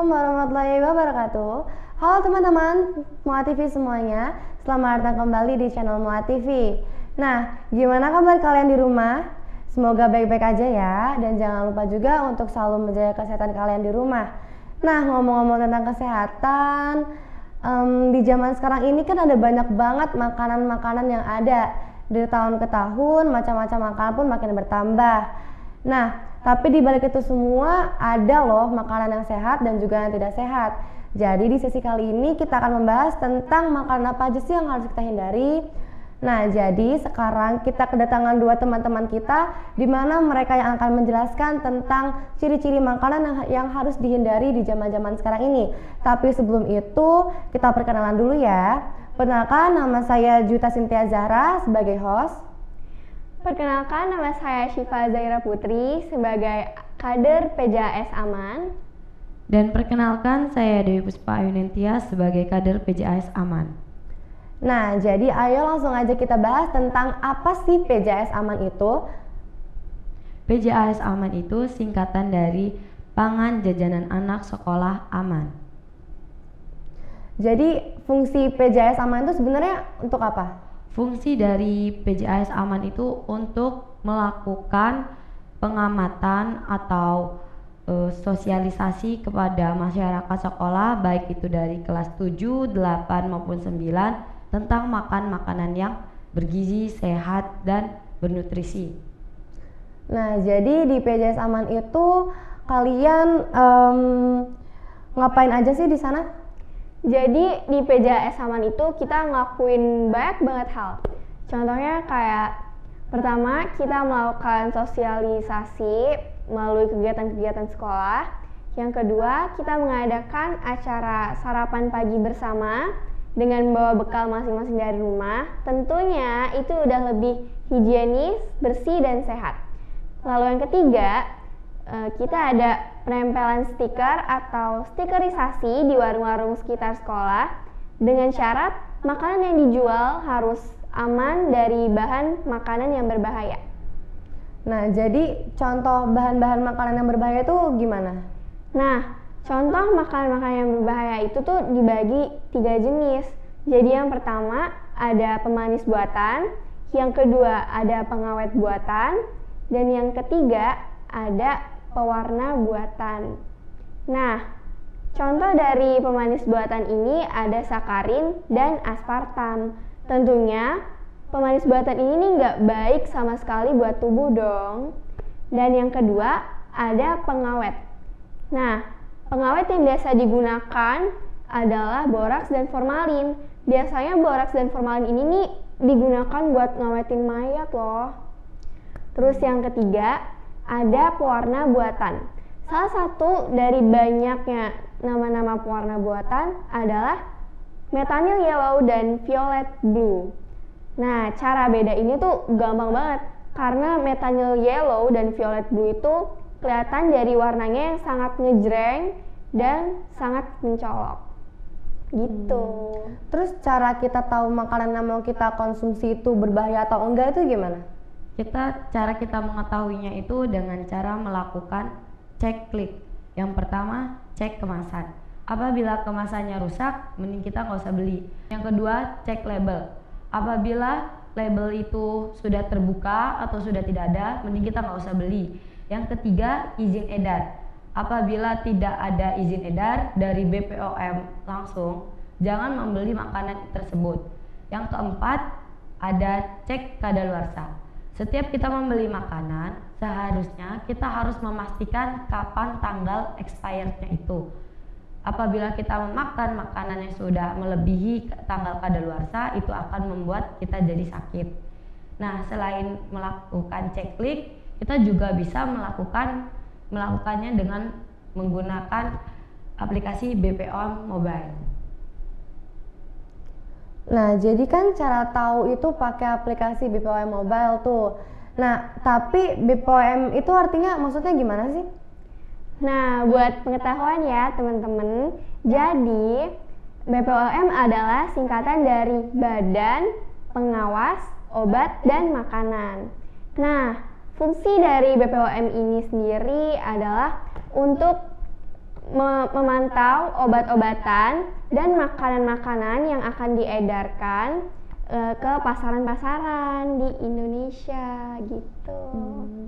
Assalamualaikum warahmatullahi wabarakatuh. Halo teman-teman Mua TV semuanya, selamat datang kembali di channel Mua TV. Nah, gimana kabar kalian di rumah? Semoga baik-baik aja ya, dan jangan lupa juga untuk selalu menjaga kesehatan kalian di rumah. Nah, ngomong-ngomong tentang kesehatan, di zaman sekarang ini kan ada banyak banget makanan-makanan yang ada. Dari tahun ke tahun, macam-macam makanan pun makin bertambah. Nah, tapi di balik itu semua ada loh makanan yang sehat dan juga yang tidak sehat. Jadi di sesi kali ini kita akan membahas tentang makanan apa aja sih yang harus kita hindari. Nah, jadi sekarang kita kedatangan dua teman-teman kita di mana mereka yang akan menjelaskan tentang ciri-ciri makanan yang harus dihindari di zaman-zaman sekarang ini. Tapi sebelum itu kita perkenalan dulu ya. Perkenalkan, nama saya Juta Sintia Zahra sebagai host. Perkenalkan, nama saya Syifa Zaira Putri sebagai kader PJAS Aman. Dan perkenalkan, saya Dewi Puspa Ayunentia sebagai kader PJAS Aman. Nah, jadi ayo langsung aja kita bahas tentang apa sih PJAS Aman itu. PJAS Aman itu singkatan dari Pangan Jajanan Anak Sekolah Aman. Jadi fungsi PJAS Aman itu sebenarnya untuk apa? Fungsi dari PJAS Aman itu untuk melakukan pengamatan atau sosialisasi kepada masyarakat sekolah, baik itu dari kelas 7, 8 maupun 9 tentang makan makanan yang bergizi, sehat, dan bernutrisi. Nah, jadi di PJAS Aman itu kalian ngapain aja sih di sana? Jadi di PJAS Aman itu kita ngelakuin banyak banget hal. Contohnya kayak pertama kita melakukan sosialisasi melalui kegiatan-kegiatan sekolah. Yang kedua kita mengadakan acara sarapan pagi bersama dengan membawa bekal masing-masing dari rumah. Tentunya itu udah lebih higienis, bersih, dan sehat. Lalu yang ketiga, kita ada penempelan stiker atau stikerisasi di warung-warung sekitar sekolah dengan syarat makanan yang dijual harus aman dari bahan makanan yang berbahaya. Nah, jadi contoh bahan-bahan makanan yang berbahaya itu gimana? Nah, contoh makanan-makanan yang berbahaya itu tuh dibagi 3 jenis. Jadi yang pertama ada pemanis buatan, yang kedua ada pengawet buatan, dan yang ketiga ada pewarna buatan. Nah, contoh dari pemanis buatan ini ada sakarin dan aspartam. Tentunya pemanis buatan ini nggak baik sama sekali buat tubuh dong. Dan yang kedua ada pengawet. Nah, pengawet yang biasa digunakan adalah boraks dan formalin. Biasanya boraks dan formalin ini nih digunakan buat ngawetin mayat loh. Terus yang ketiga ada pewarna buatan. Salah satu dari banyaknya nama-nama pewarna buatan adalah methyl yellow dan violet blue. Nah, cara beda ini tuh gampang banget karena methyl yellow dan violet blue itu kelihatan dari warnanya yang sangat ngejreng dan sangat mencolok. Gitu. Terus cara kita tahu makanan yang mau kita konsumsi itu berbahaya atau enggak itu gimana? Cara kita mengetahuinya itu dengan cara melakukan cek klik. Yang pertama, cek kemasan. Apabila kemasannya rusak, mending kita nggak usah beli. Yang kedua, cek label. Apabila label itu sudah terbuka atau sudah tidak ada, mending kita nggak usah beli. Yang ketiga, izin edar. Apabila tidak ada izin edar dari BPOM langsung, jangan membeli makanan tersebut. Yang keempat, ada cek kadaluarsa. Setiap kita membeli makanan, seharusnya kita harus memastikan kapan tanggal expirednya itu. Apabila kita memakan makanan yang sudah melebihi tanggal kadaluarsa, itu akan membuat kita jadi sakit. Nah, selain melakukan cek klik, kita juga bisa melakukannya dengan menggunakan aplikasi BPOM Mobile. Nah, jadi kan cara tahu itu pakai aplikasi BPOM Mobile tuh. Nah, tapi BPOM itu artinya maksudnya gimana sih? Nah, buat pengetahuan ya teman-teman, jadi BPOM adalah singkatan dari Badan Pengawas Obat dan Makanan. Nah, fungsi dari BPOM ini sendiri adalah untuk memantau obat-obatan dan makanan-makanan yang akan diedarkan ke pasaran-pasaran di Indonesia gitu.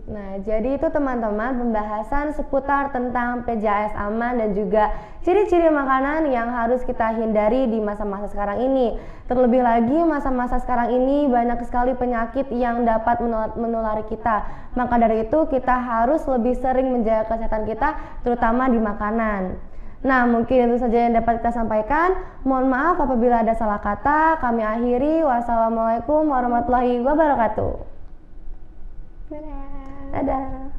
Nah, jadi itu teman-teman pembahasan seputar tentang PJAS aman dan juga ciri-ciri makanan yang harus kita hindari di masa-masa sekarang ini. Terlebih lagi masa-masa sekarang ini banyak sekali penyakit yang dapat menulari kita. Maka dari itu kita harus lebih sering menjaga kesehatan kita, terutama di makanan. Nah, mungkin itu saja yang dapat kita sampaikan. Mohon maaf apabila ada salah kata. Kami akhiri. Wassalamualaikum warahmatullahi wabarakatuh. Dadah. Dadah.